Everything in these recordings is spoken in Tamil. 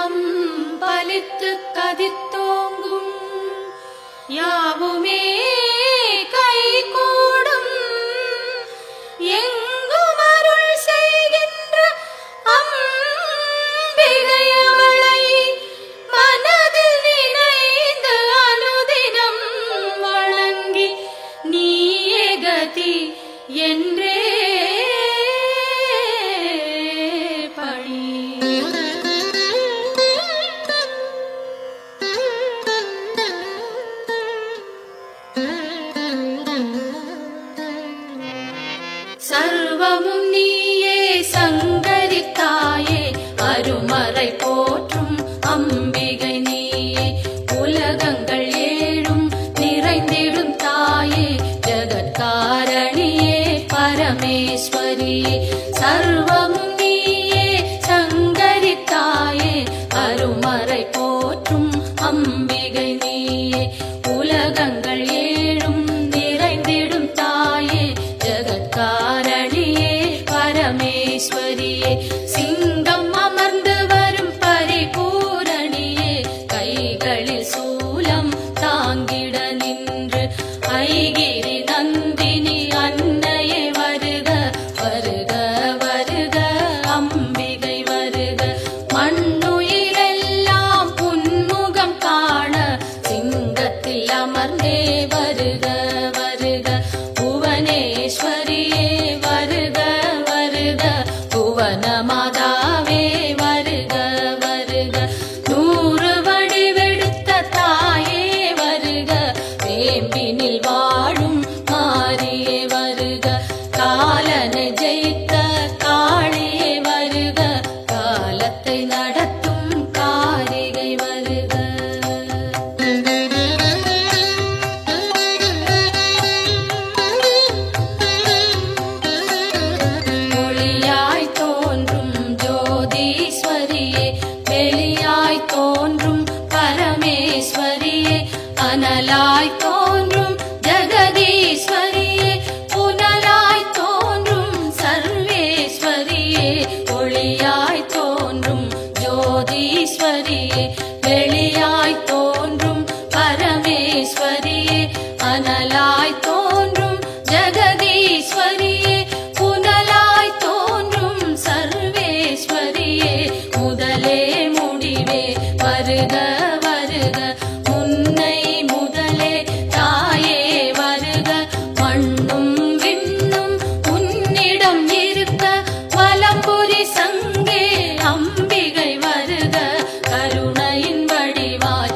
செல்வம் பலித்து கதித்தோங்கும் யாவுமே கைகூடும் எங்கும் அருள் செய்கின்ற அம்பிகையவளை மனதில் நினைந்து அனுதினம் வணங்கி நீயே கதி என்றே பணி. சர்வமும் நீயே சங்கரித்தாயே அருமறை போற்றும் அம்பிகை நீயே உலகங்கள் ஏழும் நிறைந்திடும் தாயே ஜகத்காரணியே பரமேஸ்வரியே. சர்வமும் நீயே சங்கரித்தாயே அருமறை போற்றும் அம்பிகை நீயே உலகங்கள் ஏழும் நிறைந்திடும் தாயே ஜகத்காரணியே பரமேஸ்வரியே. சிங்கம் அமர்ந்து வரும் பரிபூரணியே கைகளில் சூலம் தாங்கிட நின்று ஐகிரி நந்தினி அன்னையே வருக வருக வருக அம்பிகை வருக. மண்ணுயிரெல்லாம் புன்முகம் காண சிங்கத்தில் அமர்ந்தே வருக வருக புவனேஸ்வரியே வருக வருக புவன மாதாவே வருக வருக. நூறு வடிவெடுத்த தாயே வருக வேம்பினில் வாழும் மாரியே வருக காலனை ஜெயித்த காளியே வருக காலத்தை நடத்தும் காரிகை வருக. ஒளியாய் தோன்றும் ஜோதீஸ்வரியே வெளியாய் தோன்றும் பரமேஸ்வரியே அனலாய் தோன்றும் ஜெகதீஸ்வரியே புனலாய் தோன்றும் சர்வேஸ்வரியே. ஒளியாய் தோன்றும் ஜோதீஸ்வரியே வெளியாய் தோன்றும் பரமேஸ்வரியே அனலாய் தோன்றும் ஜெகதீஸ்வரியே புனலாய் தோன்றும் சர்வேஸ்வரியே. முதலே முடிவே வருக வருக முன்னை முதலே தாயே வருக மண்ணும் விண்ணும் உன்னிடம் இருக்க வலம்புரி சங்கே அம்பிகை வருக கருணையின் வடிவாய்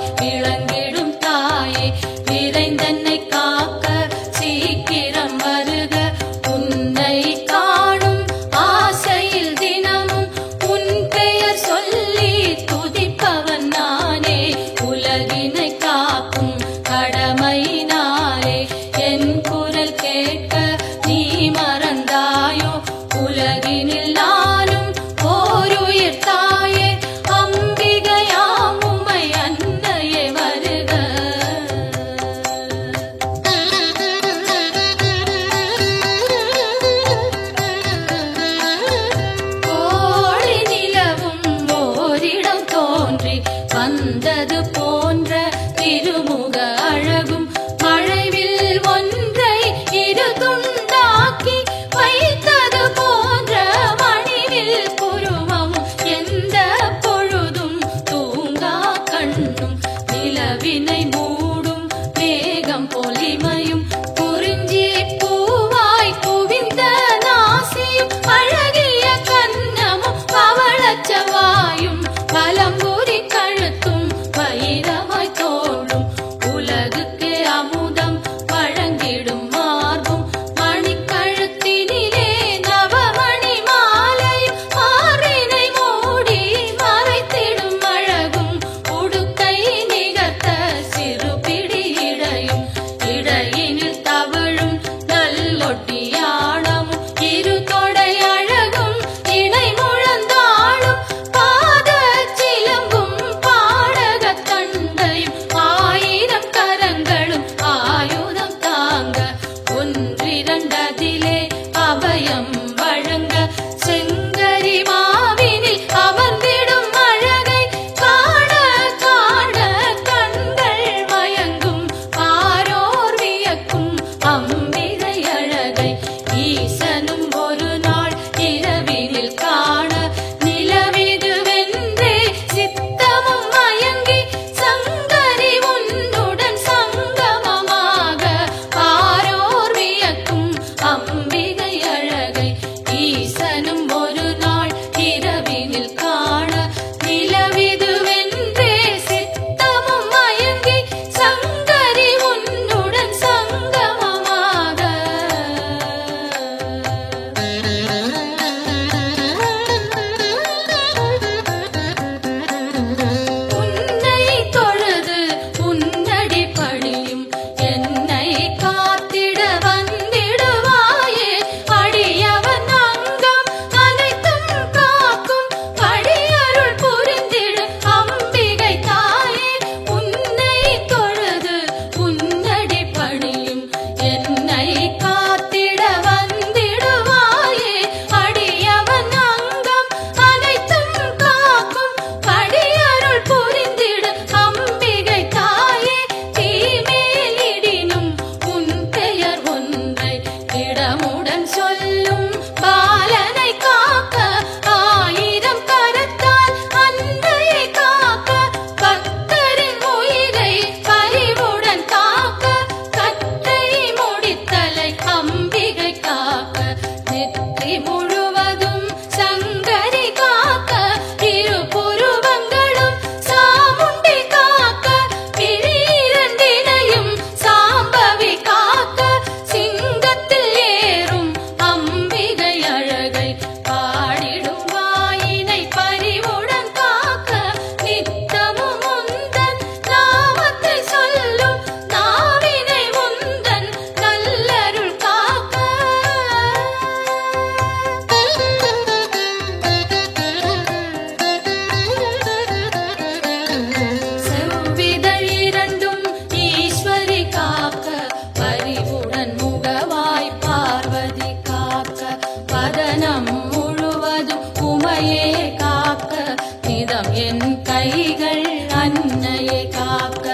என் கைகள் அன்னையை காக்க,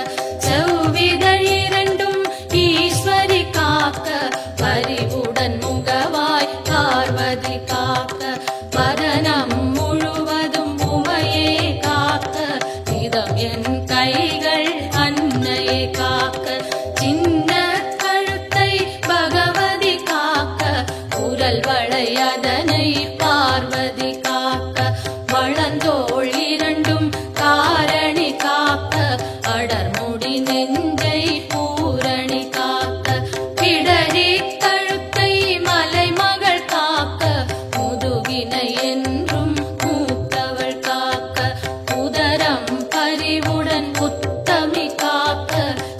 செவ்விதழ் இரண்டும் ஈஸ்வரி காக்க, பரிவுடன் முகவாய் பார்வதி காக்க, வதனம் முழுவதும் உமையே காக்க, இதம் என் கைகள் அன்னையை காக்க, சின்ன கழுத்தை பகவதி காக்க, குரல் வளை அதனை பார்வதி காக்க, வளந்தோள் இரண்டும் காரணி காக்க, அடர்முடி நெஞ்சை பூரணி காக்க, பிடரி கழுத்தை மலைமகள் காக்க, முதுகினை என்றும் மூத்தவள் காக்க, உதரம் பரிவுடன் உத்தமி காக்க,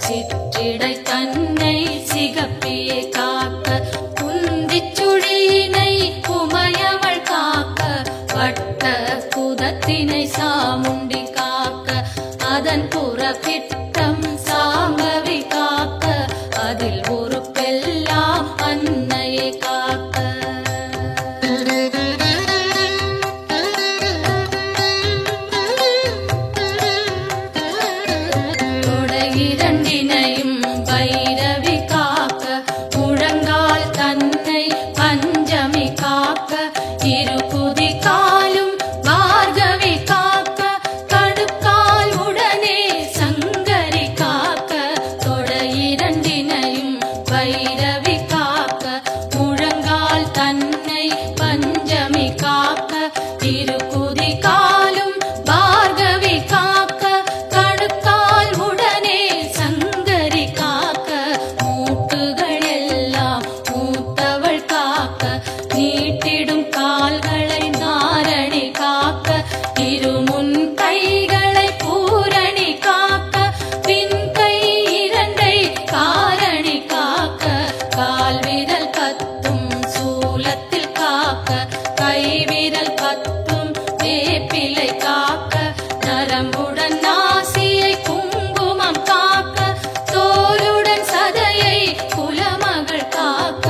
சிற்றிடை தன்னை சிகப்பியை காக்க, குந்திச்சுழியினை உமையவள் காக்க, வட்ட குதத்தினை சாமுண்டி காக்க, அதன் புறப்பிட்டம் சாம்பவி காக்க, அதில் உறுப்பெல்லாம் அன்னையை காக்க. தொடை இரண்டினையும் பைரவி காக்க, முழங்கால் தன்னை பஞ்சமி காக்க, இரு குதி காலும் பார்கவி காக்க, கடுக்கால் உடனே சங்கரி காக்க, தொடை இரண்டினையும் பைரவி காக்க, முழங்கால் தன்னை பஞ்சமி காக்க, இரு குதி காலும் பார்கவி காக்க, கடுக்கால் உடனே சங்கரி காக்க, மூட்டுகள் எல்லாம் மூத்தவள் காக்க, நீட்டிடும் கால்களை நாரணி காக்க, இருமுன் கைகளை பூரணி காக்க, பின் கை இரண்டை காரணி காக்க, கால் விரல் பத்தும் சூலத்தில் காக்க, கைவிரல் பத்தும் வேப்பிலை காக்க, நரம்புடன் நாசியை குங்குமம் காக்க, தோலுடன் சதையை குலமகள் காக்க.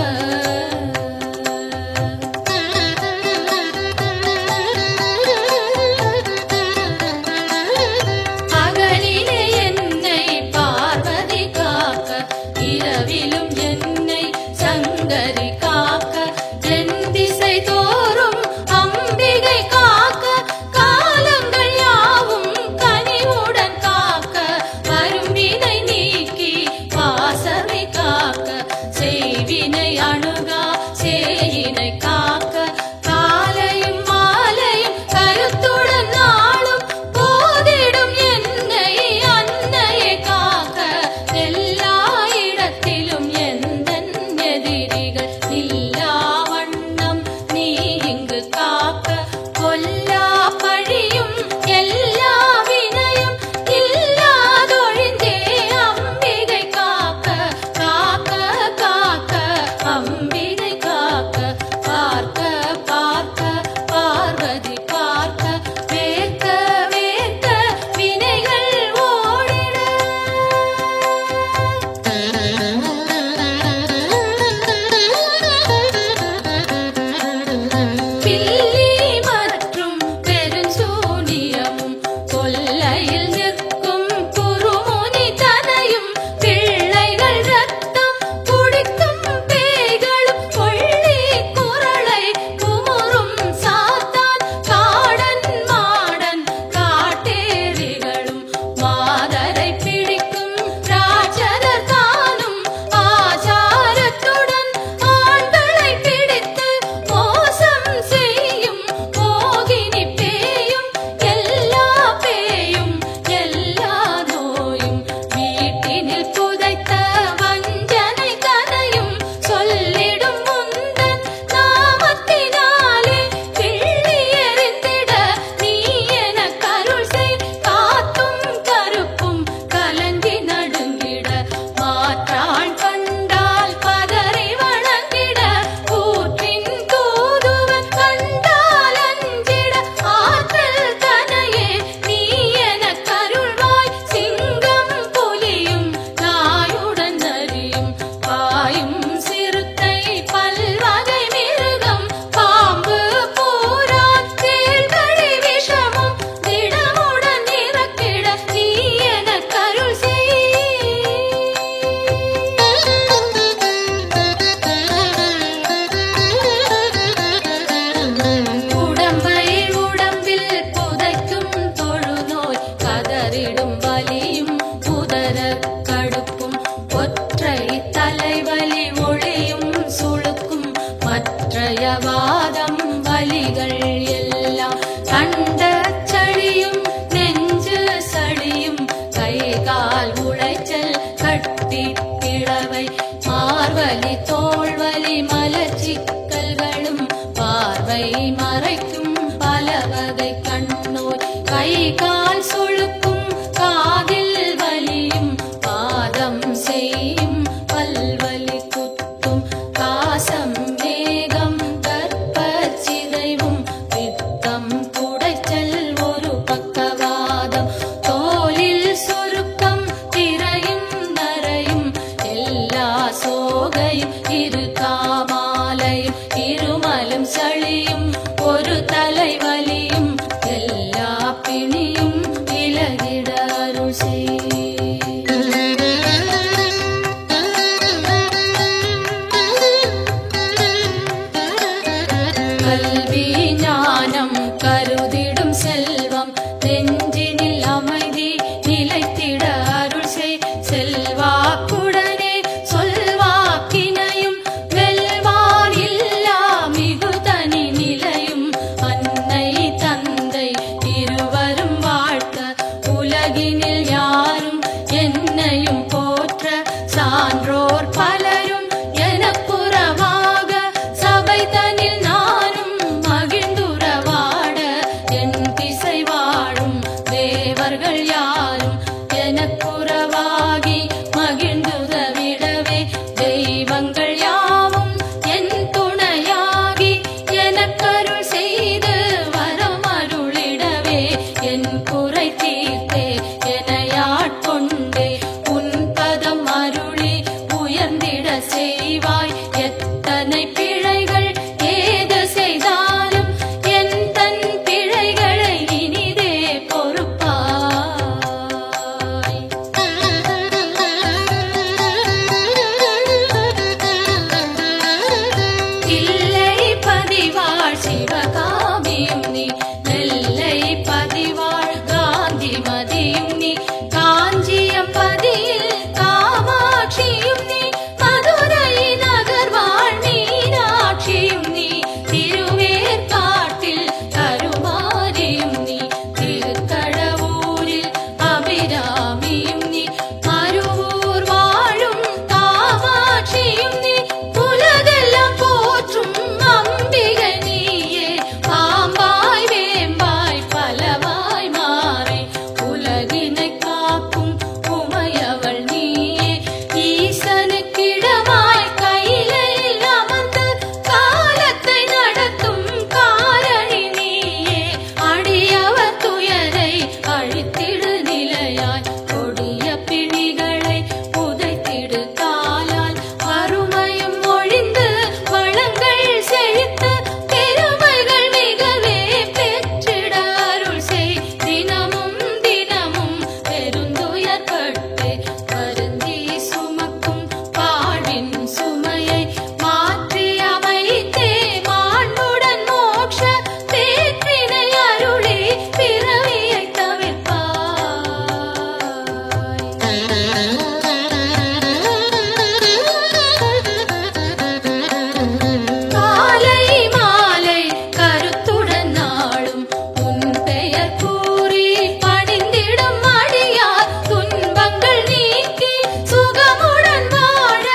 கை கால் சுளுக்கும் காதில் வலியும் பாதம் செய்யும் பல்வலி குத்தும் காசம் மேகம் கற்பச்சிதைவும் பித்தம் குடைச்சல் ஒரு பக்கவாதம் தோலில் சுருக்கம் திரையும் நரையும் எல்லா சோகையும் இரு காமாலையும் இருமலும் சளியும் ஒரு தலைவலியும் எல்லா பிணியும் விலகிட அருள் செய். கல்வி ஞானம் கருதிடும் செல்வம் நெஞ்சினில் அமைதி நிலைத்திட அருள் செய். செல்வாக்குடனே சொல்வாக்கினையும் வெல்வான் இல்லா மிகு தனி நிலையும் அன்னை தந்தை இருவரும் வாழ்த்த உலகினில் யாரும் என்னையும் போற்ற சான்றோர் பலரும் எனக்குறவாக சபை தனில் நானும் மகிழ்ந்துறவாட என் திசை வாழும் தேவர்கள் யாரும் எனக்குறவாகி மகிழ்ந்துதவிடவே தெய்வங்கள் யாவும் என் துணையாகி எனக்கருள் செய்து வரம் அருளிடவே என் குறை தீர்த்தே எனையாட்கொண்டே உன் பதம் அருளி உயர்ந்திட செய்வாய். எத்தனை பிழைகள் ஏது செய்தாலும் என் தன் பிழைகளை இனிதே பொறுப்பாய். தில்லை பதிவாழ் சிவகாமியும் நீ நெல்லை பதிவாழ் காந்தி மதியும் நீ காஞ்சியம் பதியில் காமாட்சியும் நீ மதுரை நகர்வாழ் மீனாட்சியும் நீ திருவேற்காட்டில் கருமாரியும் நீ திருக்கடவூரில் அபிராமியும் நீ மருவூர் வாழும் காமாட்சியும் நீ உலகெல்லாம் போற்றும் அம்பிகை நீயே பாம்பாய் வேம்பாய் பலவாய் மாறி உலகினை காக்கும் உமையவள் நீயே ஈசனுக்கிடமாய் கையிலையில் அமர்ந்து காலத்தை நடத்தும் காரணி நீயே அடியவர் துயரை அழித்திடு நிலையாய் கொடிய பிணிகளை உதைத்திடு காலால் வறுமையும் ஒழிந்து வளங்கள் செழித்து பெருமைகள் மிகவே பெற்றிட அருள் செய். தினமும் தினமும் பெருந்துயர்பட்டு வருந்தி சுமக்கும் வாழ்வின் சுமையை மாற்றி அமைத்தே மாண்புடன் மோட்ச பேற்றினை அருளி பிறவியை தவிர்ப்பாய். காலை மாலை கருத்துடன் நாளும் உன் பெயர் கூறி பணிந்திடும் அடியார் துன்பங்கள் நீக்கி சுகமுடன் வாழ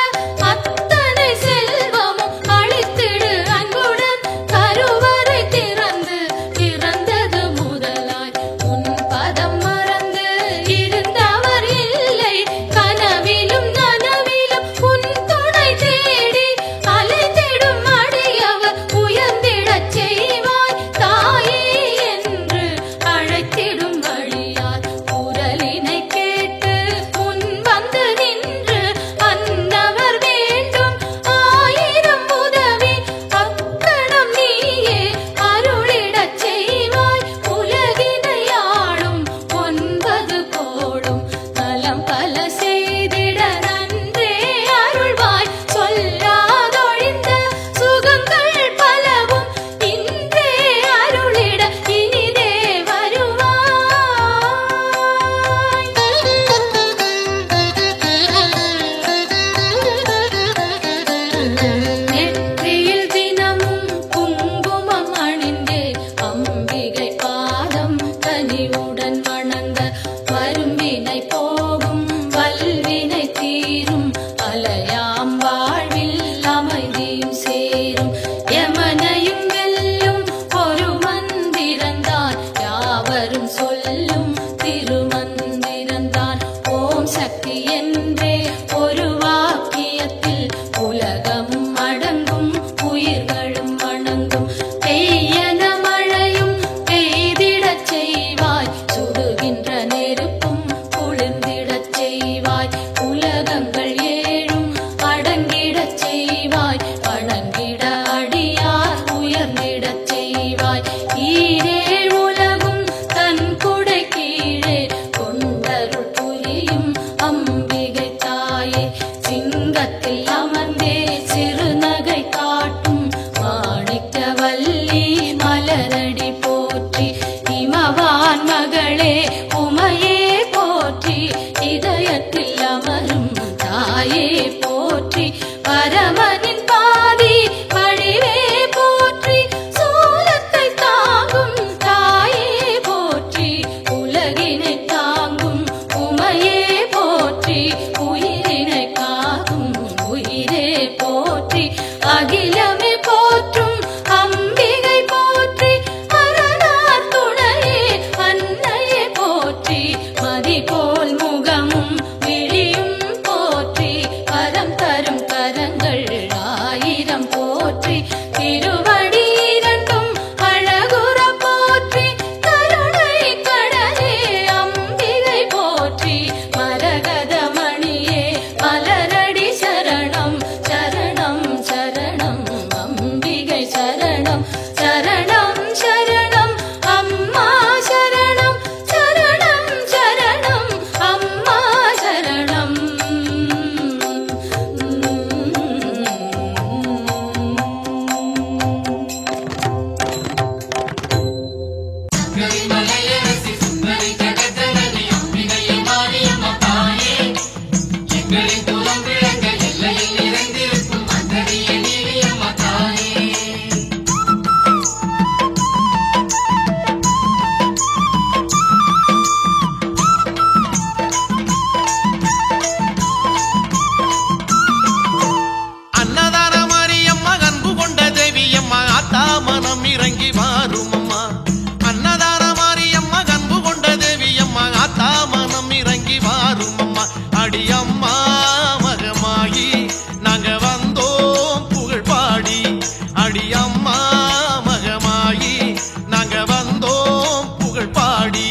அத்தனை செல்வமும் அளித்திடு அன்புடன் கருவறை திறந்து பிறந்தது முதலாய் உன் பதம் மறந்து இருந்தவர் இல்லை கனவிலும் நனவிலும் உன் துணை தேடி அலைந்திடும் அடியவர் உயர்ந்திடச் செய்வாய். தாயே என்று அழைத்திடும் வழியார் குரலினை கேட்டு உன் வந்து நின்று அன்னவர் வேண்டும் ஆயிரம் உதவி அக்கணம் நீயே அருளிடச் செய்வாய். உலகினை ஆளும் 9 கோடும் நலம் பல செய்திட நன்றே அருள்வாய். சொல்லாதொழிந்த சுகங்கள் பலவும் இன்றே அருளிட இனிதே வருவாய். நெற்றியில் தினமும் குங்குமம் அணிந்தே அம்பிகை பாதம் கனிவுடன் வணங்க வரும்பினை போகும் வல்வினை தீரும் அலையாம் வாழ்வில் அமைதியும் சேரும். யமனையும் வெல்லும் ஒரு மந்திரந்தான் யாவரும் சொல் சொல்லும் திருமந்திரந்தான் ஓம் சக்தி என்றே ஒரு வாக்கியத்தில் உலகமும் அடங்கும் உயிர்களும் வணங்கும் பெய்யன மழையும் பெய்திடச் செய்வாய் சுடுகின்ற நெருப்பும் குளிர்ந்திடச் செய்வாய் உலகங்கள் ஏழும் அடங்கிடச் செய்வாய் வணங்கிட அடியார் உயர்ந்திடச் செய்வாய் ஈரேழ் உலகும் தன் குடை கீழே கொண்டருள் புரியும் அம்பிகை தாயே சிங்கத்தில் அமர்ந்தே சிறுநகை காட்டும் மாணிக்கவல்லி மலரடி போற்றி இமவான் மகளே உமையே போற்றி இதயத்தில் அமரும் தாயே போற்றி பரமனின் பாதி வடிவே போற்றி சூலத்தை தாங்கும் தாயே போற்றி உலகினை தாங்கும் உமையே போற்றி உயிரினை காக்கும் உயிரே போற்றி அகிலமே போற்றும் அம்பிகை போற்றி அரணார் துணையே அன்னையே போற்றி மதிபோல் முகமும் விழியும் போற்றி வரம் தரும் கரங்கள் ஆயிரம் போற்றி திருவடி இரண்டும் அழகுற போற்றி கருணை கடலே அம்பிகை போற்றி மரகத மணியே மலரடி சரணம் சரணம் சரணம் அம்பிகை சரணம் சரணம் சரணம் அம்மா சரணம் சரணம் சரணம் அம்மா சரணம் மலையரசி சுந்தரி ஜெகஜனனி அம்பிகையே மாரியம்மா தாயே எங்களின் குலம் விளங்க எல்லையில் நிறைந்திருக்கும் அந்தரிய நீலியம்மா தாயே அன்னதான மாரியம்மா அன்பு கொண்ட தேவியம்மா ஆத்தா மனம் இறங்கி வாரும் அம்மா அன்னதான மாரியம்மா அன்பு கொண்ட தேவியம்மா ஆத்தா மனம் இறங்கி வாரும் அம்மா அடியம்மா மகமாயி நாங்க வந்தோம் புகழ் பாடி அடியம்மா மகமாயி நாங்க வந்தோம் புகழ் பாடி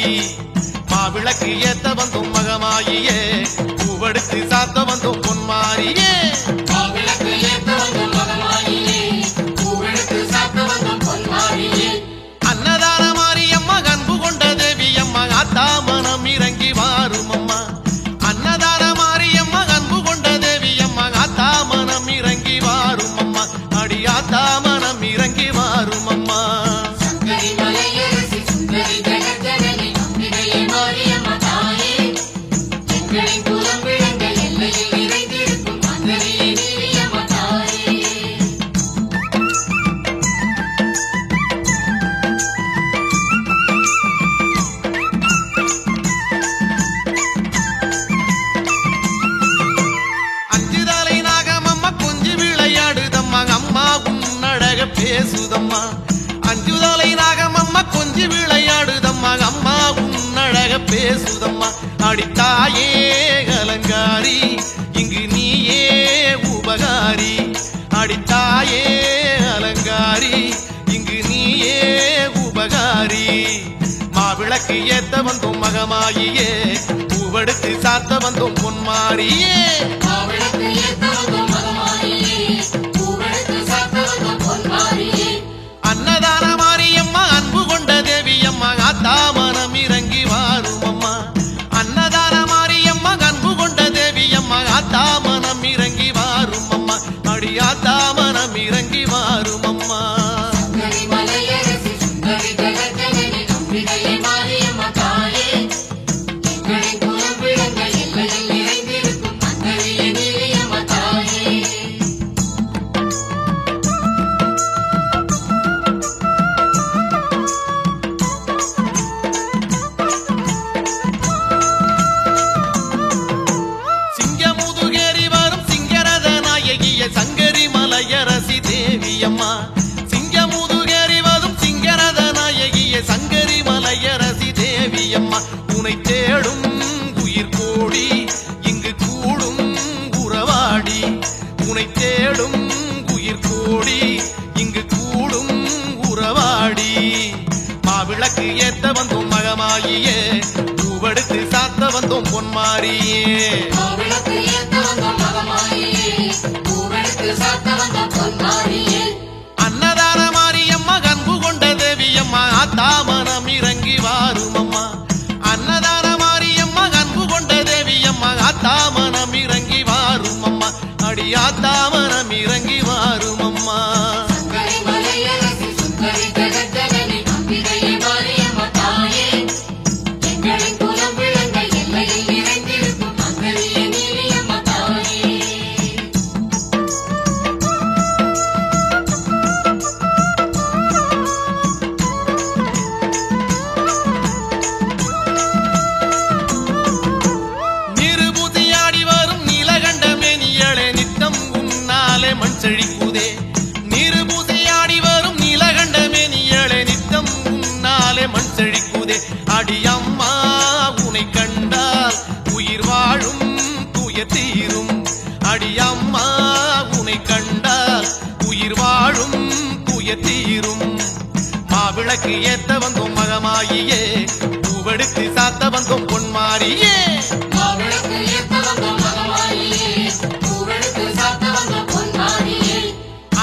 மாவிளக்கு ஏத்த வந்தோம் மகமாயியே பூவெடுத்து சாத்த வந்தோம் பொன்மாரியே மாவிளக்கு ஏத்த வந்தோம் மகமாயியே பூவெடுத்து சாத்த வந்தோம் பொன்மாரியே அன்னதான மாரியம்மா அன்பு கொண்ட தேவியம்மா ஆத்தா மனம் இறங்கி வாரும் அம்மா அன்னதான மாரியம்மா அன்பு கொண்ட தேவியம்மா ஆத்தா மனம் இறங்கி வாரும் அம்மா அடி ஆத்தா மனம் இறங்கி வாரும் அம்மா சங்கரி மலையரசி சுந்தரி ஜெகஜனனி அம்பிகையே மாரியம்மா தாயே எங்களின் குலம் விளங்க எல்லையில் நிறைந்திருக்கும் அந்தரிய நீலியம்மா தாயே அஞ்சுதலை நாகமம்மா கொஞ்சி விளையாடுதம்மா அம்மா உன்னழக பேசுதம்மா அஞ்சுதலை நாகமம்மா கொஞ்சி விளையாடுதம்மா அம்மா உன்னழக பேசுதம்மா அடித்தாயே அலங்காரி இங்கு நீயே உபகாரி அடித்தாயே அலங்காரி இங்கு நீயே உபகாரி மாவிளக்கு ஏத்த வந்தோம் மகமாயியே பூவெடுத்து சாத்த வந்தோம் பொன்மாரியே மாவிளக்கு ஏத்த வந்தோம் மகமாயியே பூவெடுத்து சாத்த வந்தோம் பொன்மாரியே அன்னதான மாரியம்மா அன்பு கொண்ட தேவியம்மா ஆத்தா மனம் இறங்கி வாரும் அம்மா அன்னதான மாரியம்மா அன்பு கொண்ட தேவியம்மா ஆத்தா மனம் இறங்கி வாரும் அம்மா அடி ஆத்தா மனம் இறங்கி வாரும் அம்மா சங்கரி மலையரசி சுந்தரி ஜெகஜனனி அம்பிகையே மாரியம்மா தாயே எங்களின் குலம் விளங்க எல்லையில் நிறைந்திருக்கும் அந்தரிய நீலியம்மா தாயே சிங்கமுதுகேறி வரும் சிங்கரத நாயகிய சங்கரி மலையரசி பூவெடுத்து சாத்த வந்தோம் பொன்மாரியே மாவிளக்கு ஏத்த வந்தோம் மகமாரியே பூவெடுத்து சாத்த வந்தோம் பொன்மாரியே அன்னதான மாரியம்மா அன்பு கொண்ட தேவியம்மா ஆத்தா மனம் இறங்கி வாருமம்மா அன்னதான மாரியம்மா அன்பு கொண்ட தேவியம்மா ஆத்தா மனம் இறங்கி வாருமம்மா அடி ஆத்தா மனம் இறங்கி வாருமம்மா சுந்தரி மலையரசி சுந்தரி ஜெகஜனனி அம்பிகையே மாரியம்மா தாயே எங்களின் குலம் விளங்க எல்லையில் நிறைந்திருக்கும் மங்கலிய நீலியம்மா தாயே நிருபூதியாடி வரும் நீலகண்ட மேனியளே நித்தம் உன்னாலே மண் செழிக்குதே நிருபூதியாடி வரும் நீலகண்ட மேனியளே நித்தம் உன்னாலே மண் செழிக்குதே அடியம்மா உனை கண்டால் உயிர் வாழும் துயர் தீரும் அடியம்மா உனை கண்டால் உயிர் வாழும் துயர் தீரும் மாவிளக்கு ஏத்த வந்தோம் மகமாயியே பூவெடுத்து சாத்த வந்தோம் பொன்மாரியே மாவிளக்கு ஏத்த வந்தோம் மகமாரியே பூவெடுத்து சாத்த வந்தோம் பொன்மாரியே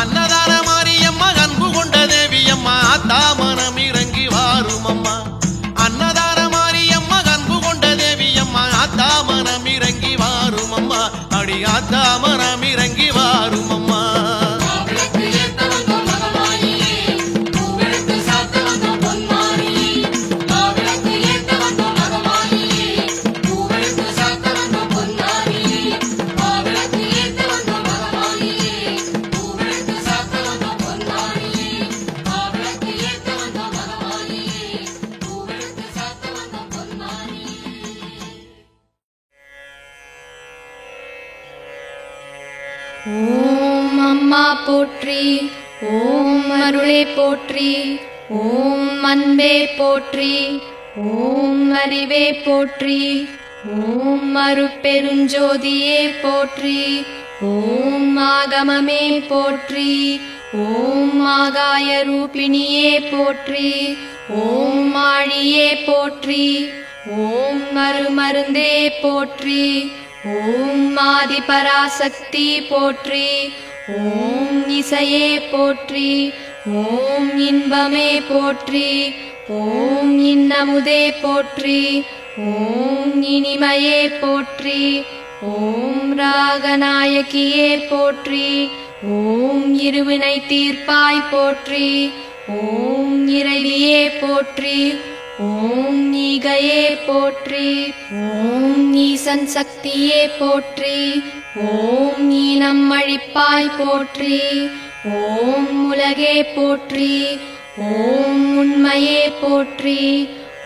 அன்னதான மாரியம்மா அன்பு கொண்ட தேவியம்மா ஆத்தா மனம் இறங்கி வாருமம்மா அன்னதான மாரியம்மா அன்பு கொண்ட தேவியம்மா ஆத்தா மனம் இறங்கி வாருமம்மா அடி ஆத்தா மனம் இறங்கி வாருமம்மா மாவிளக்கு ஏத்த வந்தோம் மகமாரியே பூவெடுத்து சாத்த வந்தோம் பொன்மாரியே மாவிளக்கு ஏத்த வந்தோம் மகமாரியே பூவெடுத்து சாத்த வந்தோம் பொன்மாரியே மாவிளக்கு ஏத்த வந்தோம் மகமாரியே பூவெடுத்து சாத்த வந்தோம் பொன்மாரியே மாவிளக்கு ஏத்த வந்தோம் மகமாரியே பூவெடுத்து சாத்த வந்தோம் பொன்மாரியே ஓம் அம்மா போற்றி ஓம் அருளே போற்றி ஓம் அன்பே போற்றி ஓம் அறிவே போற்றி ஓம் அருட்பெருஞ்சோதியே போற்றி ஓம் ஆகமமே போற்றி ஓம் ஆகாய ரூபிணியே போற்றி ஓம் ஆழியே போற்றி ஓம் அருமருந்தே போற்றி ஓம் ஆதி பராசக்தி போற்றி ஓம் இசையே போற்றி ஓம் இன்பமே போற்றி ஓம் இன்னமுதே போற்றி ஓம் இனிமையே போற்றி ஓம் ராகநாயகியே போற்றி ஓம் இருவினை தீர்ப்பாய் போற்றி ஓம் இறைவியே போற்றி ஓம் ஈகையே போற்றி ஓம் ஈசன் சக்தியே போற்றி ஓம் ஈனம் அழிப்பாய் போற்றி ஓம் உலகே போற்றி ஓம் உண்மையே போற்றி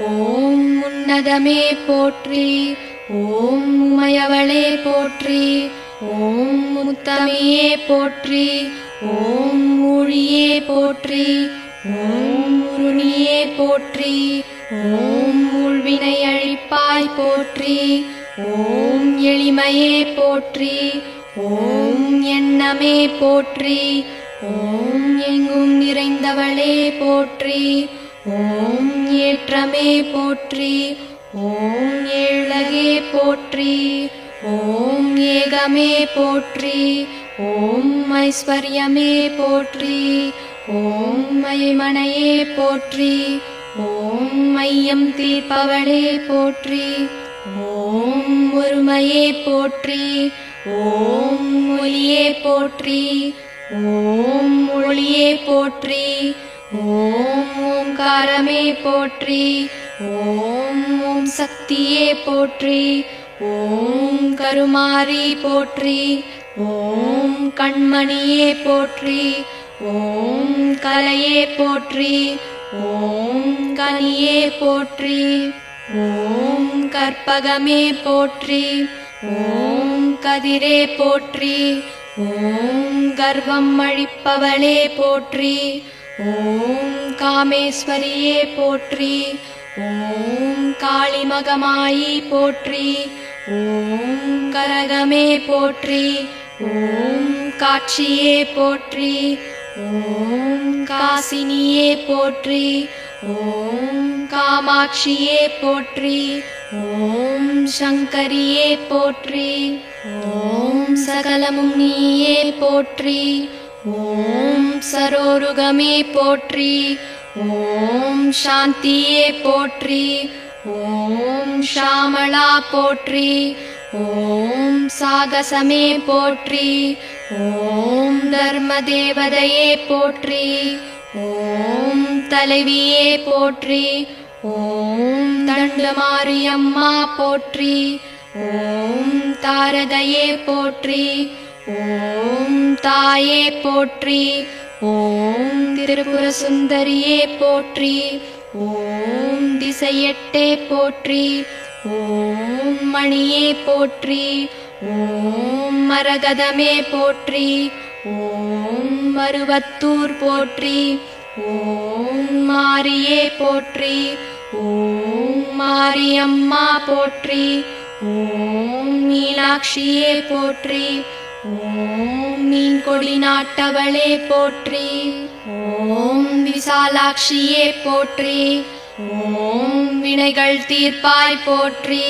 ஓம் உன்னதமே போற்றி ஓம் உமையவளே போற்றி ஓம் முத்தமியே போற்றி ஓம் ஊழியே போற்றி ஓம் உருணியே போற்றி ஓம் உள்வினை அழிப்பாய் போற்றி ஓம் எளிமையே போற்றி ஓம் எண்ணமே போற்றி ஓம் எங்கும் நிறைந்தவளே போற்றி ஓம் ஏற்றமே போற்றி ஓம் ஏழகே போற்றி ஓம் ஏகமே போற்றி ஓம் ஐஸ்வர்யமே போற்றி ஓம் மயமனையே போற்றி ஓம் மையம் தீர்ப்பவளே போற்றி ஓம் ஒருமையே போற்றி ஓம் ஒளியே போற்றி ஓம் ஒளியே போற்றி ஓம் ஓம்காரமே போற்றி ஓம் ஓம் சக்தியே போற்றி ஓம் கருமாரி போற்றி ஓம் கண்மணியே போற்றி ஓம் கலையே போற்றி ஓம் கனியே போற்றி ஓம் கற்பகமே போற்றி ஓம் கதிரே போற்றி ஓம் கர்வம் அழிப்பவளே போற்றி ஓம் காமேஸ்வரியே போற்றி ஓம் காளிமகமாயி போற்றி ஓம் கரகமே போற்றி ஓம் காட்சியே போற்றி ஓம் காசினியே போற்றி ஓம் காமாட்சியே போற்றி. ஓம் சங்கரியே போற்றி. ஓம் சகலமும் நீயே போற்றி. ஓம் சரோருகமே போற்றி. ஓம் சாந்தியே போற்றி. ஓம் ஷாமளா போற்றி. ஓம் சாகசமே போற்றி. ஓம் தர்மதேவதையே போற்றி. ஓம் தலைவியே போற்றி. ஓம் தண்டமாரியம்மா போற்றி. ஓம் தாரகையே போற்றி. ஓம் தாயே போற்றி. ஓம் திரிபுர சுந்தரியே போற்றி. ஓம் திசையெட்டே போற்றி. ஓம் மணியே போற்றி. ஓம் மரகதமே போற்றி. ஓம் மருவத்தூர் போற்றி. ஓம் மாரியே போற்றி. ஓம் மாரியம்மா போற்றி. ஓம் மீனாட்சியே போற்றி. ஓம் மீன்கொடி நாட்டவளே போற்றி. ஓம் விசாலாட்சியே போற்றி. ஓம் வினைகள் தீர்ப்பாய் போற்றி.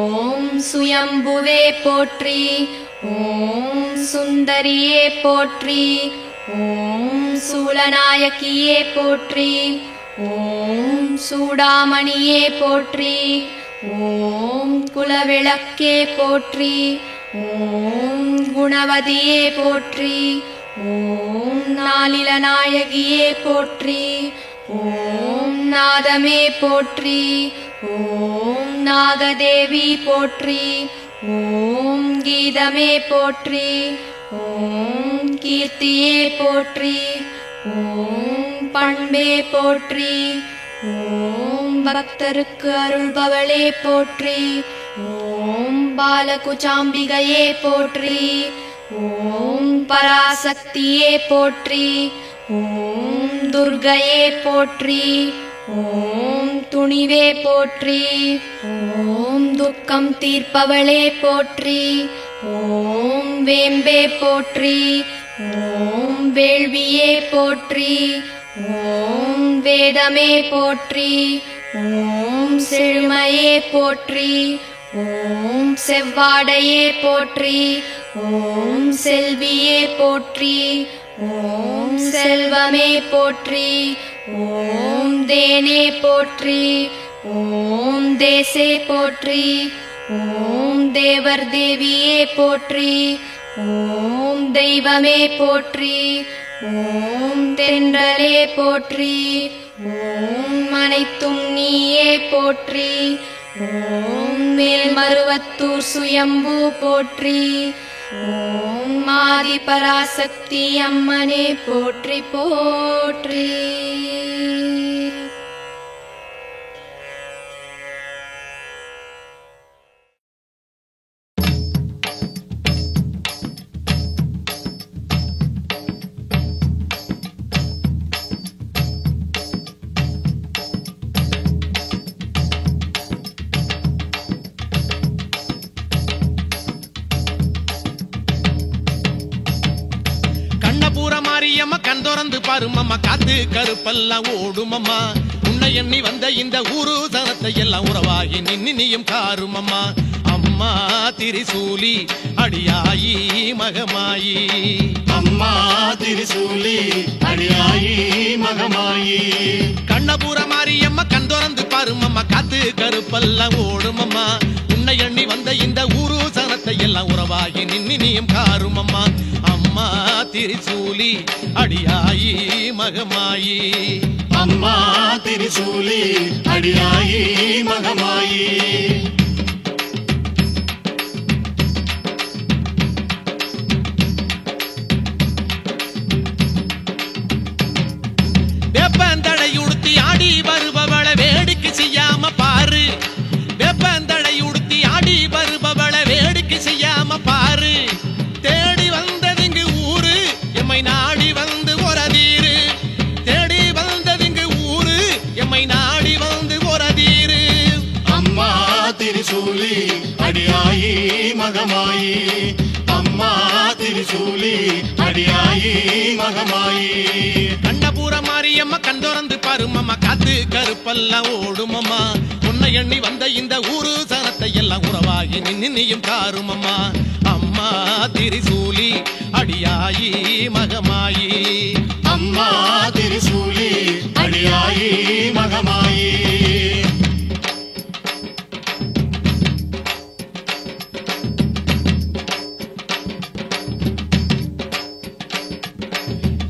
ஓம் சுயம்புவே போற்றி. ஓம் சுந்தரியே போற்றி. ஓம் சூலநாயகியே போற்றி. ஓம் சூடாமணியே போற்றி. ஓம் குலவிளக்கே போற்றி. ஓம் குணவதியே போற்றி. ஓம் நாளிலநாயகியே போற்றி. ஓம் நாதமே போற்றி. ஓம் நாகதேவி போற்றி. ஓம் கீதமே போற்றி. ஓம் கீர்த்தியே போற்றி. ஓம் பண்பே போற்றி. ஓம் பக்தருக்கு அருள்பவளே போற்றி. ஓம் பாலகுச்சாம்பிகையே போற்றி. ஓம் பராசக்தியே போற்றி. ஓம் துர்க்கையே போற்றி. ஓம் துணிவே போற்றி. ஓம் துக்கம் தீர்ப்பவளே போற்றி. ஓம் வேம்பே போற்றி. ஓம் வேள்வியே போற்றி. ஓம் வேதமே போற்றி. ஓம் செழுமையே போற்றி. ஓம் செவ்வாடையே போற்றி. ஓம் செல்வியே போற்றி. ஓம் செல்வமே போற்றி. ஓம் தேனே போற்றி. ஓம் தேசே போற்றி. ஓம் தேவர் தேவியே போற்றி. ஓம் தெய்வமே போற்றி. ஓம் தென்றலே போற்றி. ஓம் அனைத்தும் நீயே போற்றி. ஓம் மேல்மருவத்தூர் சுயம்பு போற்றி. ஓம் ஆதி பராசக்தி அம்மனே போற்றி போற்றி. மாரியம்மா கண் திறந்து பாருமம்மா, காத்து கருப்பெல்லாம் ஓடுமம்மா. உன்னை எண்ணி வந்த இந்த ஊரு சனத்தை எல்லாம் உறவாகி நின்னியும் காருமம்மா. அம்மா திரிசூலி அடியாயி மகமாயி. அம்மா திரிசூலி அடியாயி மகமாயி. கண்ணபுர மாரியம்மா கண் திறந்து பாருமம்மா, காத்து கருப்பெல்லாம் ஓடுமம்மா. உன்னை எண்ணி வந்த இந்த ஊரு சனத்தை எல்லாம் உறவாகி நின்னியும் காருமம்மா. அம்மா திரிசூலி அடியாயி மகமாயி. அம்மா திரிசூலி அடியாயி மகமாயி. வேப்பந்தடை உடுத்தி ஆடி வருபவள வேடிக்கை செய்யாம பாரு. வேப்பந்தடை உடுத்தி ஆடி வருபவள வேடிக்கை செய்யாம பாரு. தேடி வந்ததிங்கு ஊரு எம்மை நாடி வந்து ஒரதீரு. தேடி வந்ததிங்கு ஊரு எம்மை நாடி வந்து ஒரதீரு. அம்மா திரிசூலி அடியாயி மகமாயி. அம்மா திரிசூலி அடியாயி மகமாயி. கண்ணபுர மாரி மாரியம்மா கண் திறந்து பாருமம்மா காத்து கருப்பெல்லாம் ஓடுமம்மா உன்னை எண்ணி வந்த இந்த ஊரு சனத்தை எல்லாம் உறவாகி நின்னியும் காருமம்மா அம்மா திரிசூலி அடியாயி மகமாயி அம்மா திரிசூலி அடியாயி மகமாயி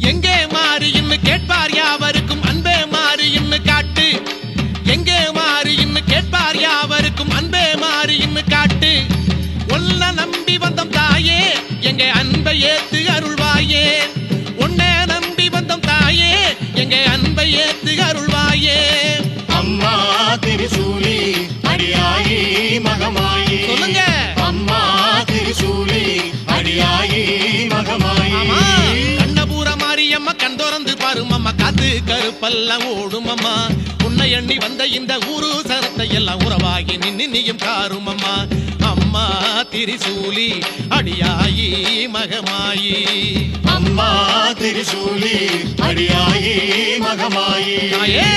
எங்கே மாறின்னு கேட்பார் யாவருக்கும் அன்பே மாறின்னு காட்டு எங்கே மாறின்னு கேட்பார் யாவருக்கும் அன்பே மாறின்னு காட்டு ஒன்ன நம்பி வந்தம் தாயே எங்க அன்பை ஏத்து அருள்வாயே உன்னை நம்பி வந்தம் தாயே எங்க அன்பை ஏத்து அருள்வாயே அம்மா திரிசூலி அடியாயி மகமாயி சொல்லுங்க அம்மா திரிசூலி அடியாயி மகமாயி கண்ணபூர மாரியம்மா கண் திறந்து பாருமம்மா காத்து கருப்பெல்லாம் ஓடுமம்மா உன்னை எண்ணி வந்த இந்த ஊரு சனத்தை எல்லாம் உறவாகி நின்னியும் காருமம்மா அம்மா திரிசூலி அடியாயி மகமாயி அம்மா திரிசூலி அடியாயி மகமாயி தாயே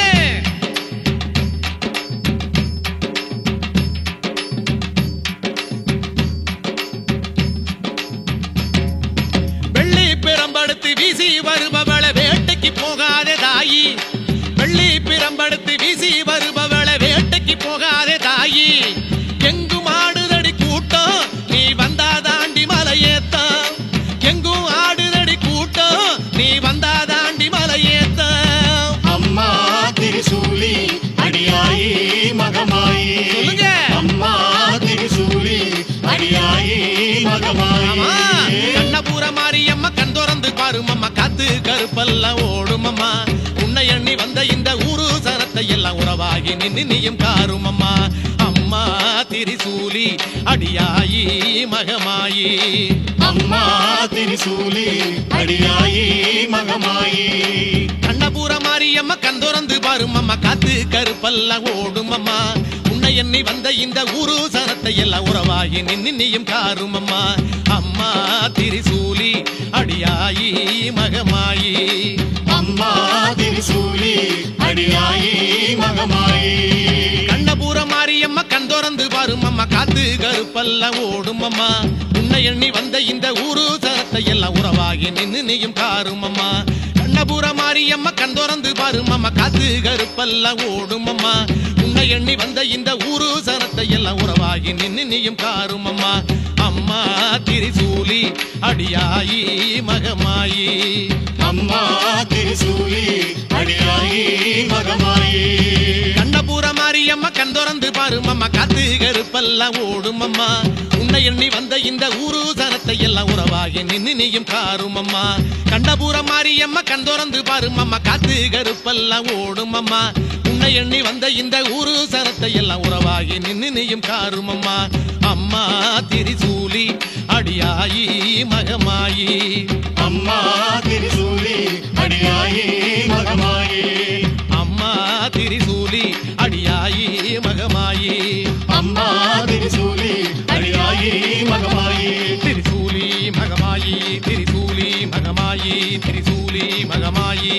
வெள்ளி பிரம்படுத்து வீசி வருபவள வேட்டைக்கு போகாதே தாயி வெள்ளி பிரம்படுத்து வீசி வருபவள வேட்டைக்கு போகாதே தாயி எங்கும் ஆடுதடி கூட்டம் நீ வந்தா தாண்டி மலையேத்தம் எங்கும் ஆடுதடி கூட்டம் நீ வந்தா தாண்டி மலையேத்தம் அம்மா திரிசூலி அடியாயி மகமாயி சொல்லுங்க அம்மா திரிசூலி அடியாயி மகமாயி கண்ணபூர மாரியம்மா கண் திறந்து பாருமம்மா காத்து கருப்பெல்லாம் ஓடுமம்மா உன்னை எண்ணி வந்த இந்த ஊரு சனத்தை எல்லாம் உறவாகி நின்னியும் காருமம்மா அம்மா திரிசூலி அடியாயி மகமாயி அம்மா திரிசூலி அடியாயி மகமாயி கண்ணபூர மாரியம்மா கண் திறந்து பாருமம்மா காத்து கருப்பெல்லாம் ஓடுமம்மா உன்னை எண்ணி வந்த இந்த ஊரு சனத்தை எல்லாம் உறவாகி நின்னியும் காருமம்மா அம்மா திரிசூலி அடியாயி மகமாயி அம்மா திரிசூலி அடியாயி மகமாயி கண்ணபூர மாரியம்மா கண் திறந்து பாருமம்மா காத்து கருப்பெல்லாம் ஓடுமம்மா உன்னை எண்ணி வந்த இந்த ஊரு சனத்தை எல்லாம் உறவாகி நின்னியும் காருமம்மா கண்ணபூர மாரியம்மா கண் திறந்து பாருமம்மா காத்து கருப்பெல்லாம் ஓடுமம்மா உன்னை எண்ணி வந்த இந்த ஊரு சனத்தை எல்லாம் உறவாகி நின்னியும் காருமம்மா அம்மா திரிசூலி அடியாயி மகமாயி அம்மா திரிசூலி அடியாயி மகமாயி கண்ணபூர மாரியம்மா கண் திறந்து பாருமம்மா காத்து கருப்பெல்லாம் ஓடுமம்மா உன்னை எண்ணி வந்த இந்த ஊரு சனத்தை எல்லாம் உறவாகி நின்னியும் காருமம்மா கண்ணபூர மாரியம்மா கண் திறந்து பாருமம்மா காத்து கருப்பெல்லாம் ஓடுமம்மா உன்னை எண்ணி வந்த இந்த ஊரு சனத்தை எல்லாம் உறவாகி நின்னியும் காருமம்மா அம்மா திரிசூலி அடியாயி மகமாயி அம்மா திரிசூலி அடியாயி மகமாயி அம்மா திரிசூலி அடியாயி மகமாயி அம்மா திரிசூலி அடியாயி மகமாயி திரிசூலி மகமாயி திரிசூலி மகமாயி திரிசூலி மகமாயி